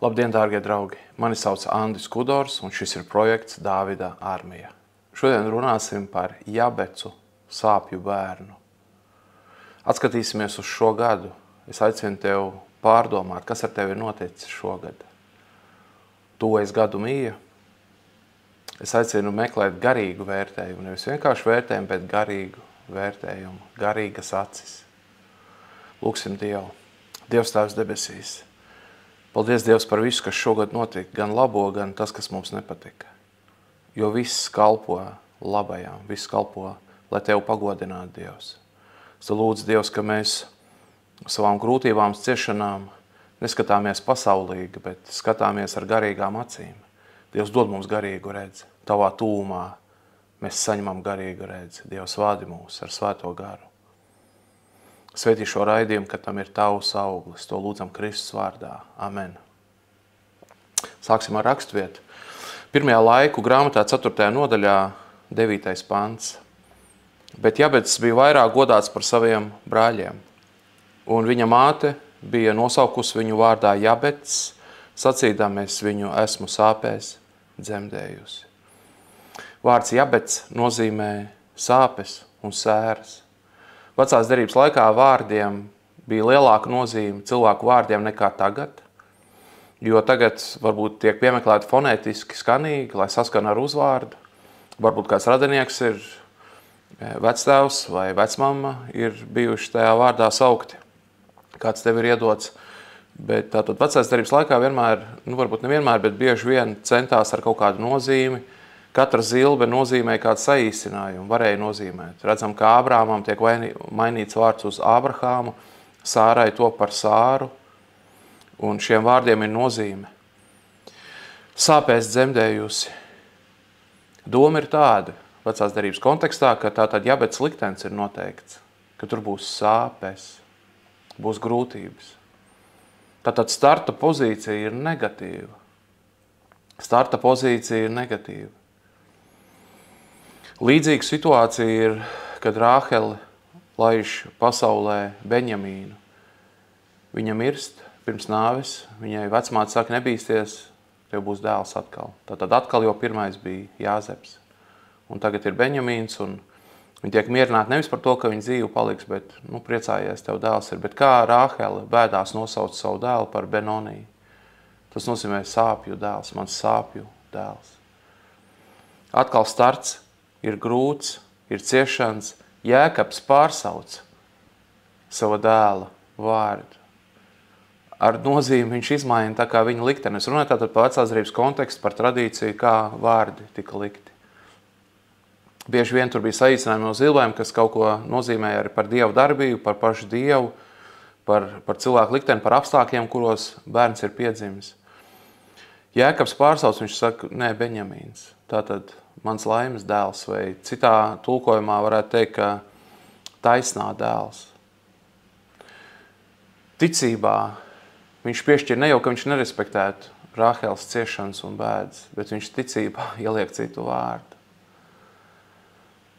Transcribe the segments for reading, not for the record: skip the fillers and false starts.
Labdien, dārgie draugi! Mani sauc Andris Kudors, un šis ir projekts Dāvida armija. Šodien runāsim par Jabecu sāpju bērnu. Atskatīsimies uz šo gadu. Es aicinu tev pārdomāt, kas ar tevi ir noticis šogad. Tuvojas gadu mija. Es aicinu meklēt garīgu vērtējumu, nevis vienkārši vērtējumu, bet garīgu vērtējumu, garīgas acis. Lūksim Dievu. Dievs Tēvs debesīs. Paldies, Dievs, par visu, kas šogad notika, gan labo, gan tas, kas mums nepatika. Jo viss kalpo labajām, viss kalpo, lai Tev pagodinātu, Dievs. Es lūdzu, Dievs, ka mēs savām grūtībām, ciešanām neskatāmies pasaulīgi, bet skatāmies ar garīgām acīm. Dievs dod mums garīgu redzi. Tavā tūmā mēs saņemam garīgu redzi. Dievs vādi mūs ar svēto garu. Svētī šo raidījumu, ka tam ir Tavs auglis. To lūdzam Kristus vārdā. Amen. Sāksim ar raksturvietu. 1. laiku grāmatā 4. nodaļā 9. pants. Bet Jabecis bija vairāk godāts par saviem brāļiem, un viņa māte bija nosaukusi viņu vārdā Jabecis, sacīdām es viņu esmu sāpēs dzemdējusi. Vārds Jabecis nozīmē sāpes un sēras. Vecās derības laikā vārdiem bija lielāka nozīme cilvēku vārdiem nekā tagad, jo tagad varbūt tiek piemeklēti fonētiski skanīgi, lai saskan ar uzvārdu. Varbūt kāds radinieks ir vectēvs vai vecmamma ir bijuši tajā vārdā saukti, kāds tev ir iedots. Bet tātad vecās derības laikā vienmēr, varbūt nevienmēr, bet bieži vien centās ar kaut kādu nozīmi. Katra zilbe nozīmē kādu saīsinājumu, varēja nozīmēt. Redzam, ka Ābrāmam tiek mainīts vārds uz Ābrahāmu, Sārai to par Sāru, un šiem vārdiem ir nozīme. Sāpēs dzemdējusi. Doma ir tāda, vecās derības kontekstā, ka tātad Jabecis liktenis ir noteikts, ka tur būs sāpes, būs grūtības. Tātad starta pozīcija ir negatīva. Starta pozīcija ir negatīva. Līdzīga situācija ir, kad Rāhele laiž pasaulē Beņjamīnu. Viņa mirst pirms nāves, viņai vecmāte saka, nebīsties, tev būs dēls atkal. Tātad atkal jau pirmais bija Jāzeps. Un tagad ir Beņjamīns, un viņi tiek mierināti nevis par to, ka viņa dzīve paliks, bet, priecājies, tev dēls ir. Bet kā Rāhele bēdās nosauc savu dēlu par Benonī? Tas nozīmē sāpju dēls, mans sāpju dēls. Atkal starts. Ir grūts, ir ciešanas. Jēkabs pārsauc sava dēla vārdu. Ar nozīmi viņš izmaina tā kā viņa likteni. Es runāju tātad par vecās derības kontekstu, par tradīciju, kā vārdi tika likti. Bieži vien tur bija saīsinājumi no zilvēm, kas kaut ko nozīmēja arī par Dievu darbību, par pašu Dievu, par cilvēku likteni, par apstākļiem, kuros bērns ir piedzimis. Jēkabs pārsauc, viņš saka, nē, Beņjamīns. Tātad mans laimes dēls, vai citā tulkojumā varētu teikt, ka taisnā dēls. Ticībā viņš piešķir ne jau, ka viņš nerespektētu Rāheles ciešanas un bēdas, bet viņš ticībā ieliek citu vārdu.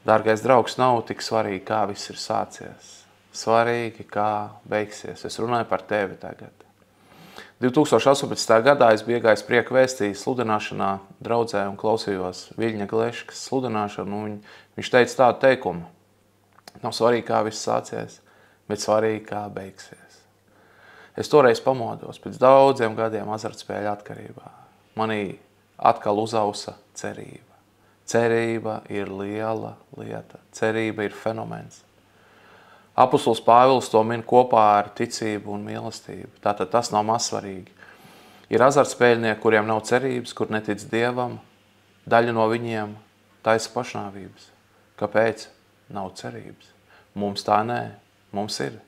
Dārgais draugs, nav tik svarīgi, kā viss ir sācies. Svarīgi, kā beigsies. Es runāju par tevi tagad. 2018. gadā es biju iegājis prieku vēstījis sludināšanā draudzē un klausījos Viļņa Gleškas sludināšanu, un viņš teica tādu teikumu. Nav svarīgi, kā viss sācies, bet svarīgi, kā beigsies. Es toreiz pamodos pēc daudziem gadiem azartspēļu atkarībā. Manī atkal uzausa cerība. Cerība ir liela lieta. Cerība ir fenomens. Apostols Pāvils to min kopā ar ticību un mīlestību. Tātad tas nav mazsvarīgi. Ir azartspēļnieki, kuriem nav cerības, kur netic Dievam. Daļa no viņiem taisa pašnāvības. Kāpēc? Nav cerības. Mums tā nē. Mums ir.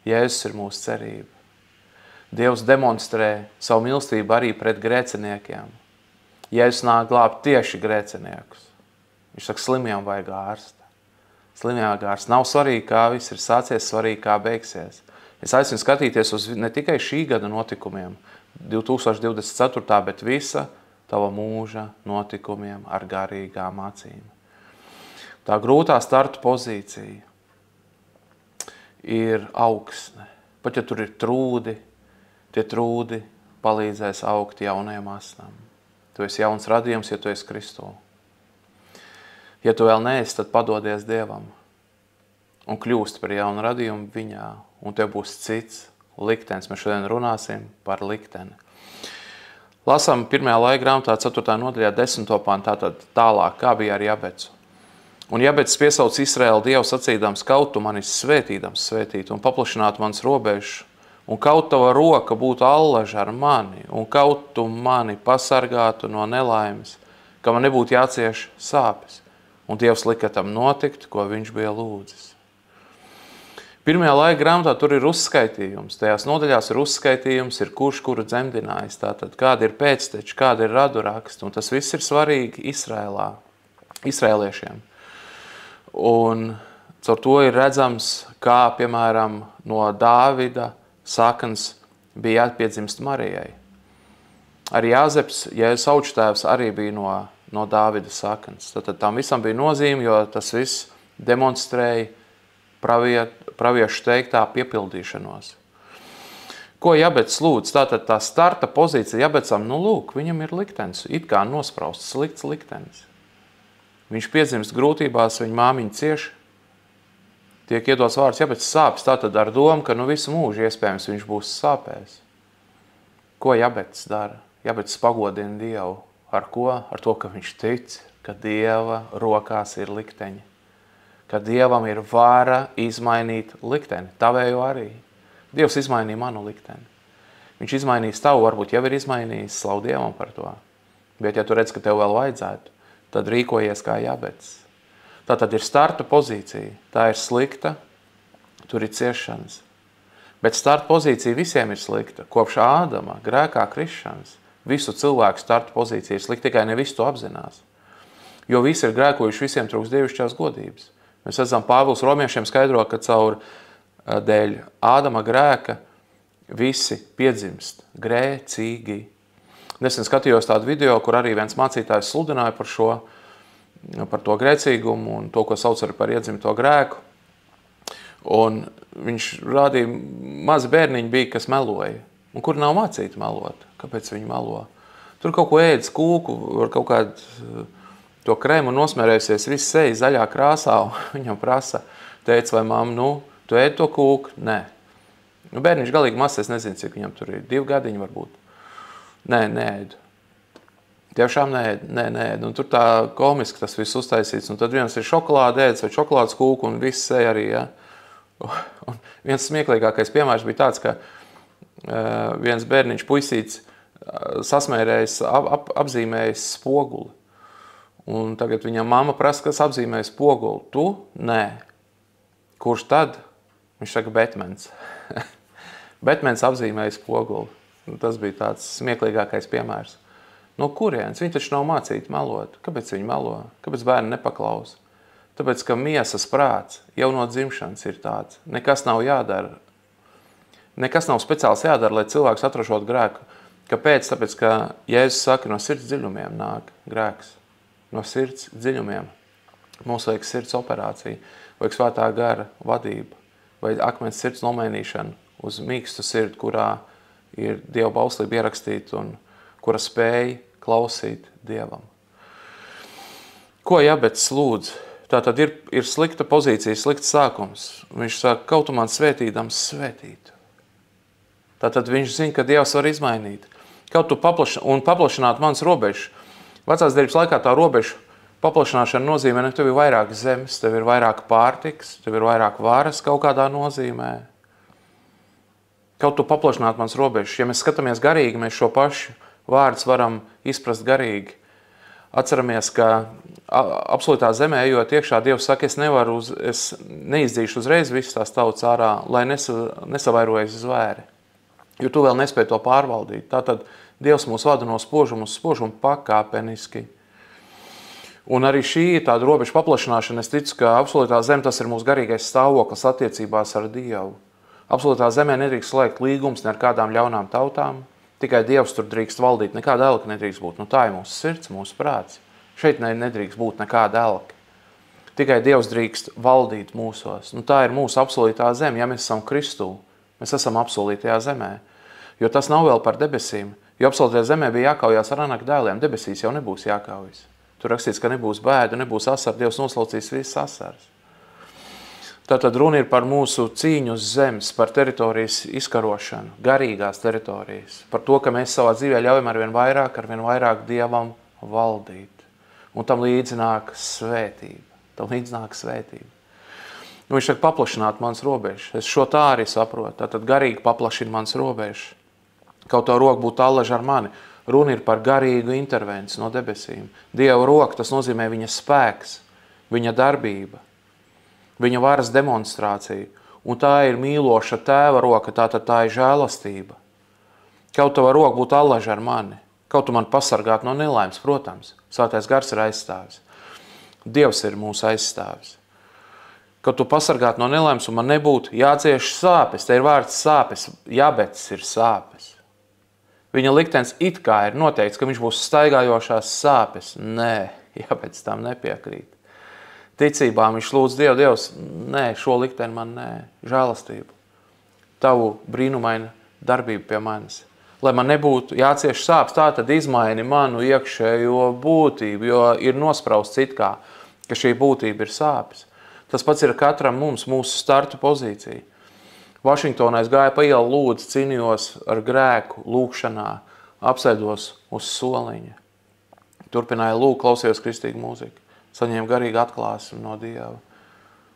Jēzus ir mūsu cerība. Dievs demonstrē savu mīlestību arī pret grēciniekiem. Jēzus nāk glābt tieši grēciniekus. Viņš saka, slimiem vajag ārsta. Slimajā gārs. Nav svarīgi, kā viss ir sācies, svarīgi, kā beigsies. Es aicinu skatīties uz ne tikai šī gada notikumiem, 2024. bet visa tava mūža notikumiem ar garīgām acīm. Tā grūtā starta pozīcija ir augsne. Pat ja tur ir trūdi, tie trūdi palīdzēs augt jaunajam asnam. Tu esi jauns radījums, ja tu esi Kristū. Ja tu vēl neesi, tad padodies Dievam un kļūst par jaunu radījumu viņā, un tev būs cits liktenis. Mēs šodien runāsim par likteni. Lasām 1. laika grāmatā 4. nodaļā 10. pantu, tātad tālāk, kā bija ar Jabecu. Un Jabecis piesauc Izraēlu Dievu sacīdams, kaut tu mani svētīdams svētīt un paplašināt mans robežu, un kaut tava roka būtu allaža ar mani, un kaut tu mani pasargātu no nelaimes, ka man nebūtu jācieš sāpes. Un Dievs lika tam notikt, ko viņš bija lūdzis. 1. laika grāmatā tur ir uzskaitījums. Tajās nodaļās ir uzskaitījums, ir kurš kuru dzemdinājis. Tātad kāda ir pēcteči, kāda ir raduraksti. Un tas viss ir svarīgi Izraēliešiem. Un caur to ir redzams, kā, piemēram, no Dāvida saknes bija jāpiedzimst Marijai. Arī Jāzeps, Jēzus aučtēvs, arī bija no Dāvida saknes. Tad tam visam bija nozīme, jo tas viss demonstrēja praviešu teiktā piepildīšanos. Ko Jabecis lūdz? Tātad tā starta pozīcija Jabecam, lūk, viņam ir liktenis, it kā nosprausts, slikts liktenis. Viņš piedzimst grūtībās, viņa māmiņa cieši, tiek iedots vārds Jabecis sāpes, tātad ar domu, ka visu mūžu iespējams viņš būs sāpēs. Ko Jabecis dara? Jabecis pagodina Dievu. Ar ko? Ar to, ka viņš tic, ka Dieva rokās ir likteņi. Ka Dievam ir vara izmainīt likteni. Tavēju arī. Dievs izmainīja manu likteni. Viņš izmainīs tavu, varbūt jau ir izmainījis, slavu Dievam par to. Bet ja tu redz, ka tev vēl vajadzētu, tad rīkojies kā Jabecis. Tā tad ir starta pozīcija. Tā ir slikta, tur ir ciešanas. Bet starta pozīcija visiem ir slikta. Kopš Ādama, grēkā krišanas, visu cilvēku starta pozīcija ir slikta, tikai ne visi to apzinās. Jo visi ir grēkojuši, visiem trūks dievišķās godības. Mēs redzam, Pāvils romiešiem skaidro, ka caur dēļ Ādama grēka visi piedzimst grēcīgi. Nesen skatījos tādu video, kur arī viens mācītājs sludināja par to grēcīgumu un to, ko sauc arī par iedzimto grēku. Un viņš rādīja, mazi bērniņi bija, kas meloja. Un kur nav mācīti melot? Kāpēc viņi melo? Tur kaut ko ēdis kūku, var kaut kādu to krēmu nosmērējusies, viss seja zaļā krāsā, un viņam prasa, teica vai mamma, tu ēd to kūku? Nē. Bērniņš galīgi mazs, es nezinu, cik viņam tur ir, 2 gadiņi varbūt. Nē, neēdu. Tiešām neēdu. Un tur tā komiski tas viss uztaisīts, un tad viens ir šokolāde ēdis vai šokolādes kūku, un viss seja arī, ja. Un viens smieklīgākais piemērs bija tāds, ka viens bērniņš puisīts sasmērējis, apzīmējis spoguli. Un tagad viņam mamma prasa, kas apzīmēja spoguli. Tu? Nē. Kurš tad? Viņš saka, Betmens. Betmens apzīmēja spoguli. Tas bija tāds smieklīgākais piemērs. No kurienes? Viņi taču nav mācīti melot. Kāpēc viņi melo? Kāpēc bērni nepaklausa? Tāpēc, ka miesas prāts jau no dzimšanas ir tāds. Nekas nav jādara. Nekas nav speciāls jādara, lai cilvēks atrašot grēku. Kāpēc? Tāpēc, ka Jēzus saka, no sirds dziļumiem nāk grēks. No sirds dziļumiem. Mums vajag sirds operācija, vajag svētā gara vadība, vai akmens sirds nomainīšana uz mīkstu sirdi, kurā ir Dieva bauslība ierakstīta un kura spēja klausīt Dievam. Ko Jabecis lūdz? Tā tad ir slikta pozīcija, slikts sākums. Viņš saka, kaut tu man svētīdams svētīt. Tātad viņš zina, ka Dievs var izmainīt. Kaut tu paplašināt mans robežu. Vecās derības laikā tā robežu paplašināšana nozīmē, tev ir vairāk zemes, tev ir vairāk pārtiks, tev ir vairāk varas kaut kādā nozīmē. Kaut tu paplašināt mans robežu. Ja mēs skatāmies garīgi, mēs šo pašu vārdus varam izprast garīgi. Atceramies, ka absolūtā zemē, ejot iekšā, Dievs saka, es neizdzīšu uzreiz visas tās tautas ārā, lai nesavairojas zvēri. Jo tu vēl nespēji to pārvaldīt. Tātad Dievs mūs vada no spožuma uz spožumu pakāpeniski. Un arī šī ir tāda robeža paplašināšana. Es ticu, ka absolūtā zeme tas ir mūsu garīgais stāvoklis attiecībās ar Dievu. Absolūtā zemē nedrīkst slēgt līgums ne ar kādām ļaunām tautām. Tikai Dievs tur drīkst valdīt, nekāda elka nedrīkst būt. Tā ir mūsu sirds, mūsu prāts. Šeit nedrīkst būt nekāda elka. Tikai Dievs drīkst valdīt mūsos. Tā ir mūsu absolūtā zeme, ja mēs esam Kristū. Mēs esam absolūtajā zemē. Jo tas nav vēl par debesīm. Jo absolūtajā zemē bija jākaujās ar Anaka dēliem. Debesīs jau nebūs jākaujas. Tur rakstīts, ka nebūs bēdu, nebūs asar. Dievs noslaucīs visas asaras. Tātad runa ir par mūsu cīņu uz zemes, par teritorijas izkarošanu, garīgās teritorijas. Par to, ka mēs savā dzīvē ļaujam arvien vairāk Dievam valdīt. Un tam līdzi nāk svētība. Viņš saka, paplašināt mans robežas. Es šo tā arī saprotu. Tātad garīgi paplašina mans robežas. Kaut to roku būtu allaži ar mani. Runa ir par garīgu intervenciju no debesīm. Dieva roka, tas nozīmē viņa spēks, viņa darbība, viņa varas demonstrācija. Un tā ir mīloša tēva roka, tātad tā ir žēlastība. Kaut tava roka būtu allaži ar mani. Kaut tu man pasargāt no nelaimes, protams. Svētais gars ir aizstāvis. Dievs ir mūsu aizstāvis. Kad tu pasargāt no nelaimes un man nebūtu jācieš sāpes, te ir vārds sāpes, jābecis ir sāpes. Viņa liktenis it kā ir noteikts, ka viņš būs staigājošās sāpes. Nē, jābecis tam nepiekrīt. Ticībā viņš lūdz Dievu, Dievs, nē, šo likteni man nē, žēlastību. Tavu brīnumainu darbību pie manis. Lai man nebūtu jācieš sāpes, tā tad izmaini manu iekšējo būtību, jo ir nosprausts it kā, ka šī būtība ir sāpes. Tas pats ir katram mums, mūsu startu pozīcija. Vašingtonā es gāju pa ielu, lūdzu, cīnījos ar grēku, lūkšanā, apsēdos uz soliņa. Turpināju lūgt, klausījos kristīgu mūziku. Saņēmu garīgu atklāsmi no Dieva.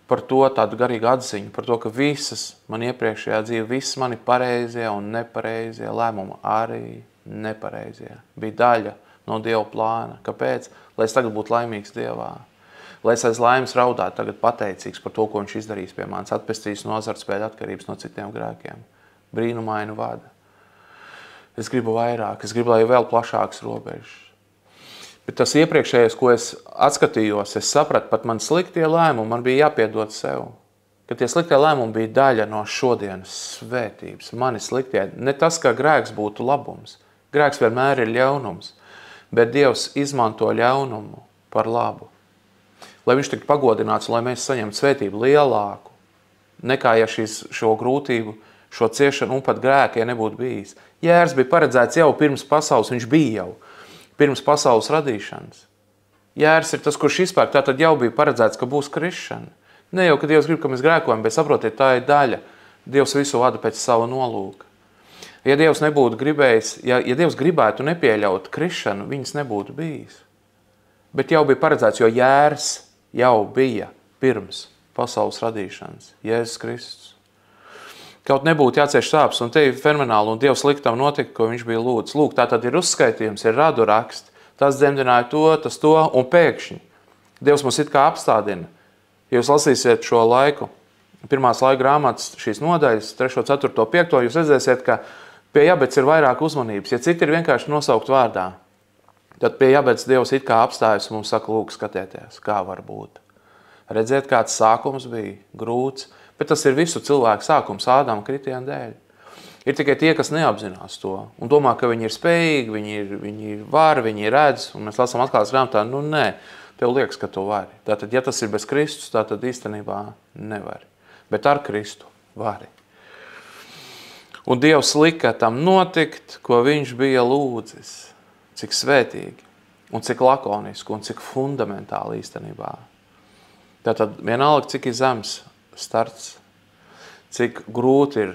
Par to tādu garīgu atziņu, par to, ka visas man iepriekšējā dzīve, visas mani pareizie un nepareizie lēmumi arī nepareizie. Bija daļa no Dieva plāna. Kāpēc? Lai es tagad būtu laimīgs Dievā. Lai es aiz laimes raudātu tagad pateicīgs par to, ko viņš izdarīs pie manis, atpestīs no azartspēļu atkarības no citiem grēkiem. Brīnumainu vada. Es gribu vairāk, es gribu, lai vēl plašāks robežas. Bet tas iepriekšējais, ko es atskatījos, es sapratu, pat man sliktie lēmumi, man bija jāpiedod sev. Ka tie sliktie lēmumi bija daļa no šodienas svētības. Mani sliktie, ne tas, ka grēks būtu labums. Grēks vienmēr ir ļaunums, bet Dievs izmanto ļaunumu par labu. Lai viņš tiktu pagodināts, lai mēs saņemtu svētību lielāku, nekā ja šo grūtību, šo ciešanu un pat grēku, ja nebūtu bijis. Jērs bija paredzēts jau pirms pasaules, viņš bija jau pirms pasaules radīšanas. Jērs ir tas, kurš izpērk, tā tad jau bija paredzēts, ka būs krišana. Ne jau, ka Dievs grib, ka mēs grēkojam, bet saprotiet, tā ir daļa. Dievs visu vada pēc sava nolūka. Ja Dievs nebūtu gribējis, ja Dievs gribētu nepieļaut krišanu, viņas nebūtu bijis. Bet jau bija paredzēts, jo Jērs jau bija pirms pasaules radīšanas, Jēzus Kristus. Kaut nebūtu jācieš sāpes, un te ir fenomenāli, un Dievs liktam notika, ko viņš bija lūdz. Lūk, tā tad ir uzskaitījums, ir radu raksti, tas dzemdināja to, tas to, un pēkšņi Dievs mums it kā apstādina. Ja jūs lasīsiet šo laiku, pirmās laika grāmatas šīs nodaļas, 3., 4., 5., jūs redzēsiet, ka pie Jabets ir vairāk uzmanības. Ja citi ir vienkārši nosaukt vārdā, tad pie Jabets Dievs it kā apstājas un mums saka, lūk, skatieties, kā var būt. Redziet, kāds sākums bija, grūts, bet tas ir visu cilvēku sākums Ādama kritiena dēļ. Ir tikai tie, kas neapzinās to un domā, ka viņi ir spējīgi, viņi var, viņi redz, un mēs lasām atklātas grāmatā, nu nē, tev liekas, ka tu vari. Tātad, ja tas ir bez Kristus, tātad īstenībā nevari. Bet ar Kristu vari. Un Dievs lika tam notikt, ko viņš bija lūdzis. Cik svētīgi, un cik lakoniski, un cik fundamentāli īstenībā. Tātad vienalga, cik ir zems starts, cik grūti ir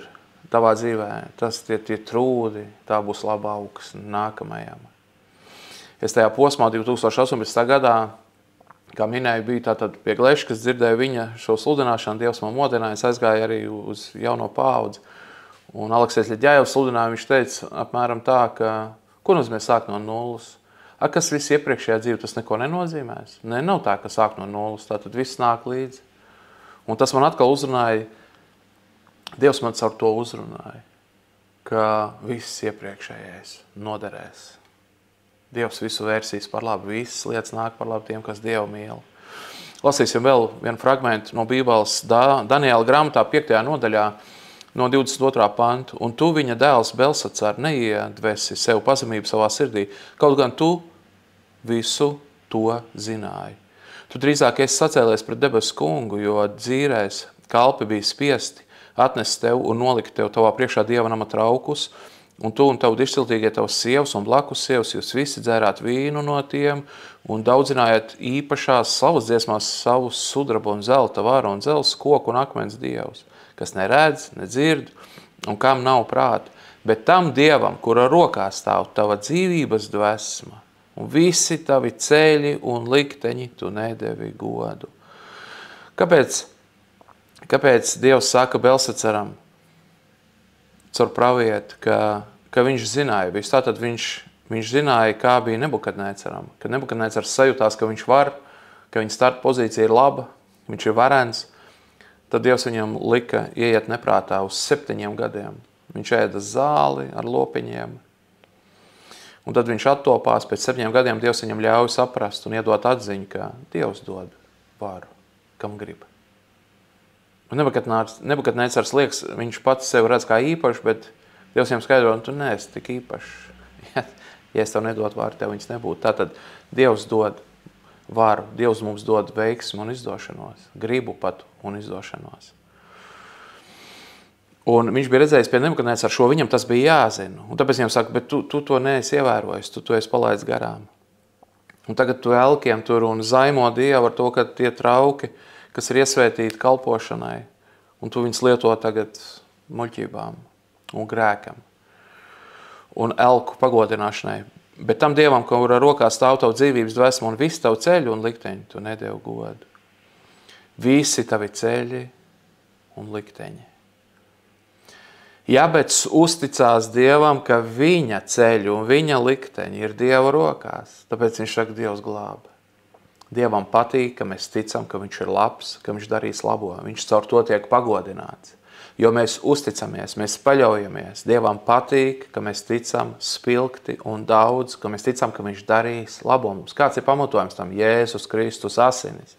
tavā dzīvē, tas tie trūdi, tā būs laba augsne nākamajam. Es tajā posmā 2018. gadā, kā minēju, biju tātad pie Gleškas, dzirdēju viņa šo sludināšanu, Dievs man modināja, es aizgāju arī uz jauno paudzi. Un Aleksējs Ļeģājevs sludināja, viņš teica apmēram tā, ka ko nozīmē sākt no nulles? Kas viss iepriekšējā dzīve, tas neko nenozīmēs? Nē, nav tā, ka sāk no nulles, tātad viss nāk līdzi. Un tas man atkal uzrunāja, Dievs man caur to uzrunāja, ka viss iepriekšējais noderēs. Dievs visu vērsīs par labu, visas lietas nāk par labu tiem, kas Dievu mīl. Lasīsim vēl vienu fragmentu no Bībeles Daniela grāmatā 5. nodaļā, no 22. pantu. Un tu, viņa dēls Belsacar, neiedvesi sev pazemību savā sirdī, kaut gan tu visu to zināji. Tu drīzāk esi sacēlies pret debesu kungu, jo dzīrēs kalpi bija spiesti atnest tev un nolikt tev tavā priekšā Dieva nama traukus, un tu un tavu izciltīgie tavas sievas un blakus sievas, jūs visi dzērāt vīnu no tiem un daudzinājāt īpašās slavas dziesmās savus sudraba un zelta varu un dzelzs, koku un akmens dievus, kas neredz, nedzird un kam nav prāta. Bet tam dievam, kura rokā stāv tava dzīvības dvēsma, un visi tavi ceļi un likteņi tu nedevi godu. Kāpēc Dievs saka Belsacaram caur pravieti, ka viņš zināja visu? Tātad viņš zināja, kā bija Nebukadnēcaram. Kad Nebukadnēcars sajūtās, ka viņš var, ka viņa starta pozīcija ir laba, viņš ir varens, tad Dievs viņam lika ieiet neprātā uz 7 gadiem. Viņš ēda zāli ar lopiņiem. Un tad viņš attopās, pēc 7 gadiem Dievs viņam ļauj saprast un iedot atziņu, ka Dievs dod varu, kam grib. Un Nebukadnēcars liekas, viņš pats sevi redz kā īpaši, bet Dievs viņam skaidro, un tu neesi tik īpašs. Ja es tev nedot varu, tev viņas nebūtu. Tātad Dievs dod varu, Dievs mums dod veiksmu un izdošanos, gribu pat un izdošanos. Un viņš bija redzējis pie Nebukadnēcara šo, viņam tas bija jāzina. Un tāpēc viņam saka, bet tu to neesi ievērojis, tu to esi palaidis garām. Un tagad tu elkiem tur un zaimo Dievu ar to, ka tie trauki, kas ir iesvētīti kalpošanai, un tu viņus lieto tagad muļķībām un grēkam un elku pagodināšanai. Bet tam Dievam, kura rokā stāv tavu dzīvības dvēsmu un visu tavu ceļu un likteņu, tu nedevi godu. Visi tavi ceļi un likteņi. Jabets uzticās Dievam, ka viņa ceļu un viņa likteņi ir Dieva rokās. Tāpēc viņš saka, Dievs glāba. Dievam patīk, ka mēs ticam, ka viņš ir labs, ka viņš darīs labo. Viņš caur to tiek pagodināts. Jo mēs uzticamies, mēs paļaujamies. Dievam patīk, ka mēs ticam spilgti un daudz, ka mēs ticam, ka viņš darīs labo mums. Kāds ir pamatojums tam? Jēzus Kristus asinis.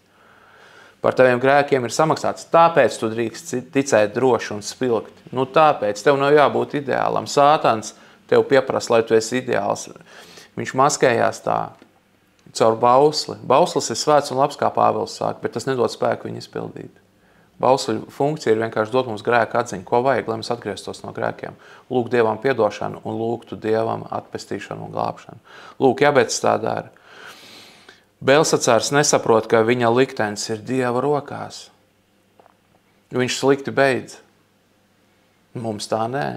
Par taviem grēkiem ir samaksāts. Tāpēc tu drīkst ticēt droši un spilgti. Nu tāpēc tev nav jābūt ideālam. Sātans tev pieprasa, lai tu esi ideāls. Viņš maskējās tā caur bausli. Bauslis ir svēts un labs, kā Pāvils saka, bet tas nedod spēku viņu izpildīt. Bausļu funkcija ir vienkārši dot mums grēku atziņu. Ko vajag, lai mēs atgrieztos no grēkiem? Lūk Dievam piedošanu un lūgtu Dievam atpestīšanu un glābšanu. Lūk, Jabets tā dara. Belsacārs nesaprot, ka viņa liktenis ir Dieva rokās. Viņš slikti beidz. Mums tā nē.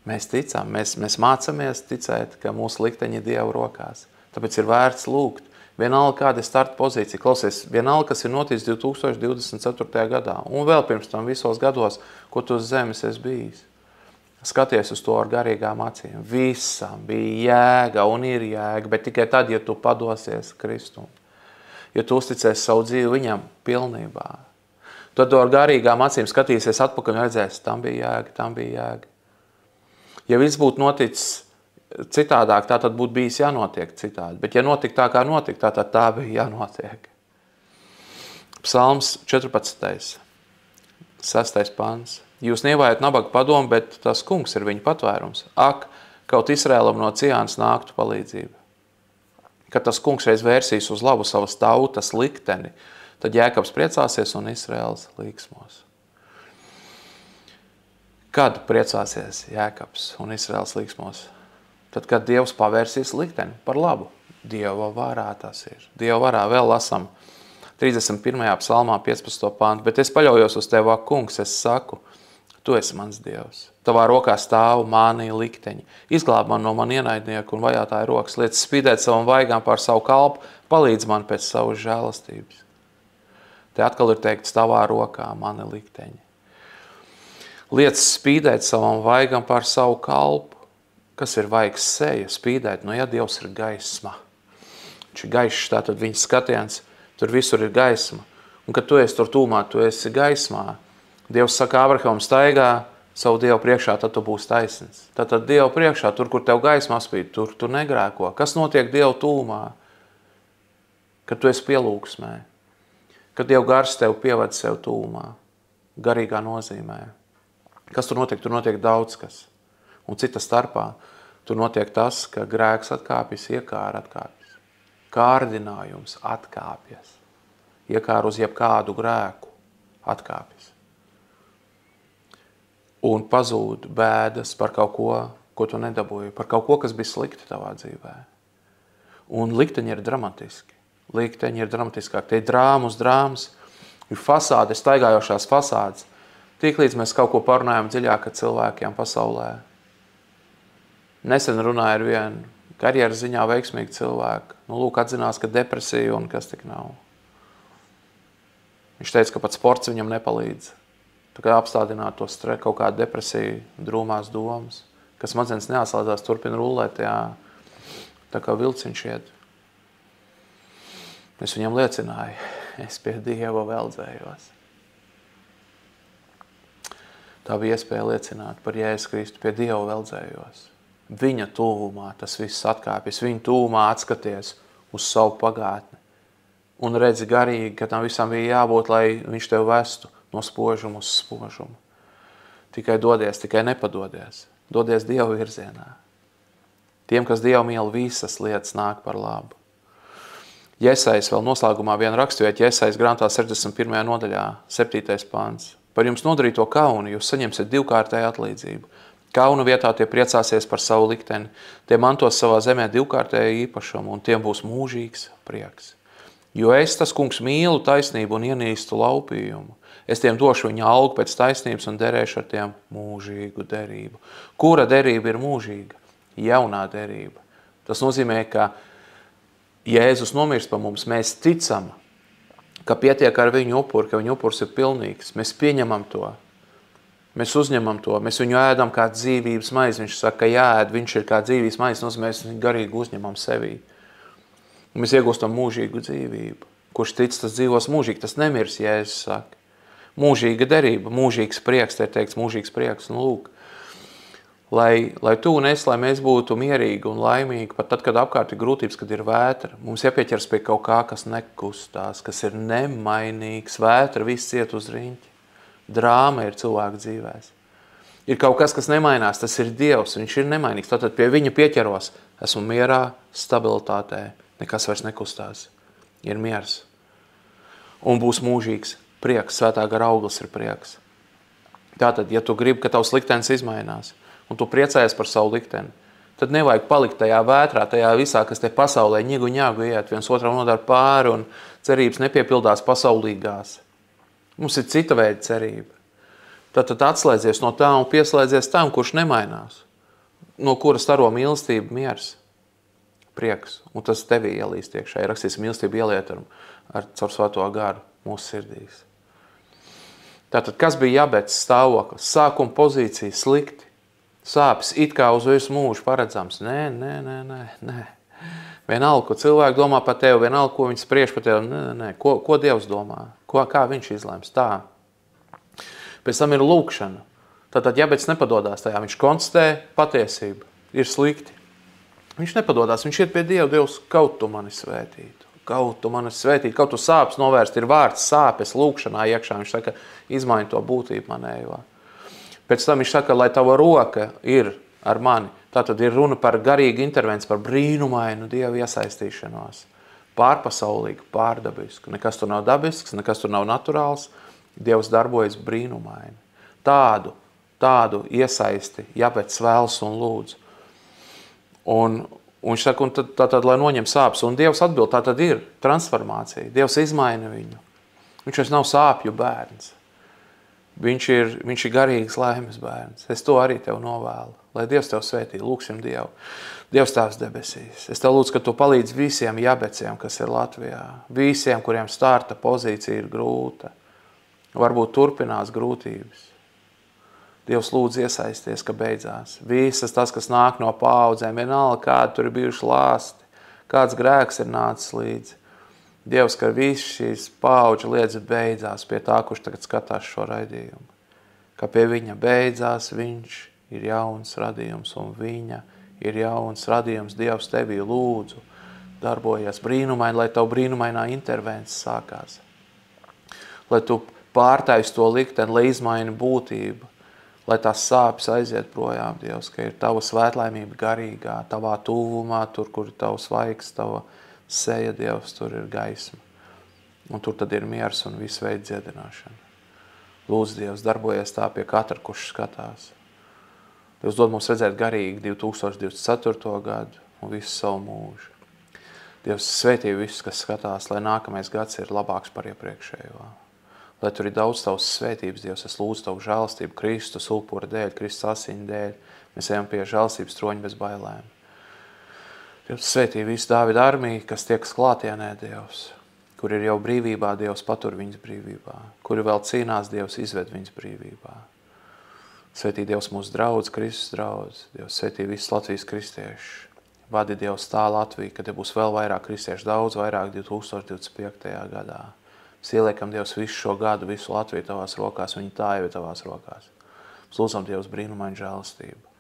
Mēs ticam, mēs mācamies ticēt, ka mūsu likteņi ir Dieva rokās. Tāpēc ir vērts lūgt. Vienalga kāda ir starta pozīcija. Klausies, vienalga, kas ir noticis 2024. gadā. Un vēl pirms tam visos gados, ko tu uz zemes esi bijis. Skaties uz to ar garīgām acīm. Visam bija jēga un ir jēga, bet tikai tad, ja tu padosies Kristum. Ja tu uzticies savu dzīvi viņam pilnībā. Tad tu ar garīgām acīm skatīsies atpakaļ un redzēsi, tam bija jēga. Ja viss būtu noticis citādāk, tā tad būtu bijis jānotiek citādi. Bet ja notika tā, kā notika, tā bija jānotiek. Psalms 14. 6. pants. Jūs nievājat nabaga padomu, bet tas kungs ir viņa patvērums. Ak, kaut Izrēlam no Ciānas nāktu palīdzība. Kad tas kungs reiz vērsīs uz labu savas tautas likteni, tad Jēkabs priecāsies un Izrēls līksmos. Kad priecāsies Jēkabs un Izrēls līksmos? Tad, kad Dievs pavērsīs likteni par labu. Dieva varā tas ir. Dieva varā vēl lasam 31. psalmā 15. pantu. Bet es paļaujos uz tevi, kungs, es saku, tu esi mans Dievs. Tavā rokā stāv mani likteņi. Izglāb man no man ienaidnieku un vajātāja rokas. Liec spīdēt savam vaigām pār savu kalpu. Palīdz man pēc savas žēlastības. Te atkal ir teikts tavā rokā mani likteņi. Liec spīdēt savam vaigām pār savu kalpu. Kas ir vaigs seja? Spīdēt. Nu, ja Dievs ir gaisma. Viņš ir gaišs, tātad viņa skatiens. Tur visur ir gaisma. Un kad tu esi tur tūmā, tu esi gaismā. Dievs saka, Ābrahamam staigā savu Dievu priekšā, tad tu būsi taisns. Tātad Dievu priekšā, tur, kur tev gaisma spīd, tur tu negrēko. Kas notiek Dievu tūmā? Kad tu esi pielūgsmē. Kad Dievu gars tev pieved sev tūmā. Garīgā nozīmē. Kas tur notiek? Tur notiek daudz kas. Un cita starpā tur notiek tas, ka grēks atkāpjas, iekāra atkāpjas. Kārdinājums atkāpjas. Iekāra uz jebkādu grēku atkāpjas. Un pazūd bēdas par kaut ko, ko tu nedabūji, par kaut ko, kas bija slikti tavā dzīvē. Un likteņi ir dramatiski. Likteņi ir dramatiskāk. Tie drāmas, ir fasādes, staigājošās fasādes. Tiklīdz mēs kaut ko parunājam dziļāk ar cilvēkiem pasaulē. Nesen runāju ar vienu karjeras ziņā veiksmīgu cilvēku. Lūk, atzinās, ka depresija un kas tik nav. Viņš teica, ka pat sports viņam nepalīdz. Tā kā apstādināt to stresu, kaut kādu depresiju, drūmās domas, kas smadzenes neatslēdzās, turpina rullēt, tā kā vilciņš iet. Es viņam liecināju, es pie Dieva veldzējos. Tā bija iespēja liecināt par Jēzus Kristu, pie Dieva veldzējos. Viņa tuvumā tas viss atkāpjas, viņa tuvumā atskaties uz savu pagātni. Un redzi garīgi, ka tam visam bija jābūt, lai viņš tev vestu no spožuma uz spožumu. Tikai dodies, tikai nepadodies. Dodies Dieva virzienā. Tiem, kas Dievu mīl, visas lietas nāk par labu. Jesais vēl noslēgumā vienu rakstviet, Jesais grāmatā 61. nodaļā, 7. pants. Par jums nodarīto kaunu jūs saņemsiet divkārtēju atlīdzību. Kauna vietā tie priecāsies par savu likteni, tie mantos savā zemē divkārtēju īpašumu, un tiem būs mūžīgs prieks. Jo es, tas kungs, mīlu taisnību un ienīstu laupījumu. Es tiem došu viņa algu pēc taisnības un derēšu ar tiem mūžīgu derību. Kura derība ir mūžīga? Jaunā derība. Tas nozīmē, ka Jēzus nomirst par mums, mēs ticam, ka pietiek ar viņu upuri, ka viņa upurs ir pilnīgs. Mēs pieņemam to. Mēs uzņemam to. Mēs viņu ēdam kā dzīvības maizi. Viņš saka, ka jāēd, viņš ir kā dzīvības maizi, nozīmē, mēs viņu garīgi uzņemam sevī. Un mēs iegūstam mūžīgu dzīvību. Kurš tic, tas dzīvos mūžīgi, tas nemirs, Jēzus saka. Mūžīga derība, mūžīgs prieks, te ir teikts mūžīgs prieks. Un lūk, lai tu un es, lai mēs būtu mierīgi un laimīgi, pat tad, kad apkārt ir grūtības, kad ir vētra, mums jāpieķers pie kaut kā, kas nekustās, kas ir nemainīgs. Vētra viss iet uz riņķi. Drāma ir cilvēku dzīvēs. Ir kaut kas, kas nemainās, tas ir Dievs, viņš ir nemainīgs. Tātad pie viņa pieķeros, esmu mierā, stabilitātē, nekas vairs nekustās. Ir miers. Un būs mūžīgs prieks, svētā gara auglis ir prieks. Tātad, ja tu gribi, ka tavs liktenis izmainās, un tu priecājies par savu likteni, tad nevajag palikt tajā vētrā, tajā visā, kas te pasaulē ņigu ņāgu iet, viens otram nodara pāri un cerības nepiepildās pasaulīgās. Mums ir cita veida cerība. Tad atslēdzies no tā un pieslēdzies tam, kurš nemainās. No kura staro mīlestība, miers, prieks. Un tas tevī ielīst iekšā. Ir rakstīts mīlestība ieliet ar caur svēto garu mūsu sirdīs. Tātad, kas bija Jabets stāvoklis? Sākuma pozīcija slikti. Sāpes it kā uz visu mūžu paredzams. Nē. Vienalga, ko cilvēki domā par tevi, vienalga, ko viņi spriež par tevi. Nē. Ko Dievs domā? Kā viņš izlēms? Tā. Pēc tam ir lūkšana. Tātad Jabets nepadodās tajā. Viņš konstatē patiesību. Ir slikti. Viņš nepadodās. Viņš iet pie Dieva. Dievs, kaut tu mani svētītu. Kaut tu mani svētītu. Kaut tu sāpes novērst. Ir vārds sāpes lūkšanā iekšā. Viņš saka, izmaini to būtību manējo. Pēc tam viņš saka, lai tava roka ir ar mani. Tātad ir runa par garīgu intervenciju, par brīnumainu Dieva iesaistīšanos. Pārpasaulīgu, pārdabisku. Nekas tur nav dabisks, nekas tur nav naturāls. Dievs darbojas brīnumaini. Tādu iesaisti Jabets vēlas un lūdz. Un viņš saka, un tad, lai noņem sāpes. Un Dievs atbild, tā tad ir transformācija. Dievs izmaina viņu. Viņš vairs nav sāpju bērns. Viņš ir garīgs laimes bērns. Es to arī tev novēlu. Lai Dievs tev svētī. Lūksim Dievu. Dievs tās debesīs. Es tev lūdzu, ka tu palīdz visiem Jabeciem, kas ir Latvijā. Visiem, kuriem starta pozīcija ir grūta. Varbūt turpinās grūtības. Dievs lūdz iesaisties, ka beidzās. Visas tas, kas nāk no paaudzēm, vienalga, kādi tur ir bijuši lāsti, kāds grēks ir nācis līdzi. Dievs, ka viss šīs paauģa lietas beidzās pie tā, kurš tagad skatās šo raidījumu. Ka pie viņa beidzās, viņš ir jauns radījums un viņa ir jauns radījums. Dievs tevī lūdzu, darbojas brīnumaini, lai tavu brīnumainā intervences sākās. Lai tu pārtais to likteni, lai izmaini būtību, lai tās sāpes aiziet projām, Dievs, ka ir tava svētlaimība garīgā, tavā tuvumā, tur, kur ir tavs vaiks, tava seja, Dievs, tur ir gaisma. Un tur tad ir miers un visu veidu dziedināšana. Lūdzu, Dievs, darbojies tā pie katra, kurš skatās. Dievs dod mums redzēt garīgi 2024. gadu un visu savu mūžu. Dievs svētī visus, kas skatās, lai nākamais gads ir labāks par iepriekšējo. Lai tur ir daudz tavas svētības, Dievs, es lūdzu tavu žēlastību Kristus upura dēļ, Kristus asiņu dēļ. Mēs ejam pie žēlastības troņa bez bailēm. Dievs svētī visu Dāvida armiju, kas tiekas klātienē, Dievs, kur ir jau brīvībā, Dievs patur viņas brīvībā, kuri vēl cīnās, Dievs izved viņas brīvībā. Svētī Dievs mūsu draudz, Kristus draudz, Dievs svētī visus Latvijas kristiešus. Vadi Dievs tā Latviju, kad te būs vēl vairāk kristiešu, daudz vairāk 2025. gadā. Mēs ieliekam, Dievs, visu šo gadu, visu Latviju tavās rokās, viņa tā jau ir tavās rokās. Mēs lūdzam, Dievs, brīnumainu žēlastību.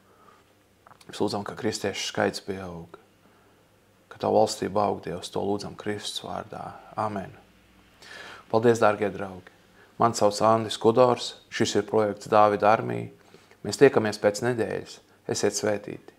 Mēs lūdzam, ka kristiešu skaits pieaug, ka tavu valstību aug, Dievs, to lūdzam Kristus vārdā. Amen. Paldies, dārgie draugi. Man sauc Andis Kudors, šis ir projekts Dāvida armija. Mēs tiekamies pēc nedēļas. Esiet svētīti.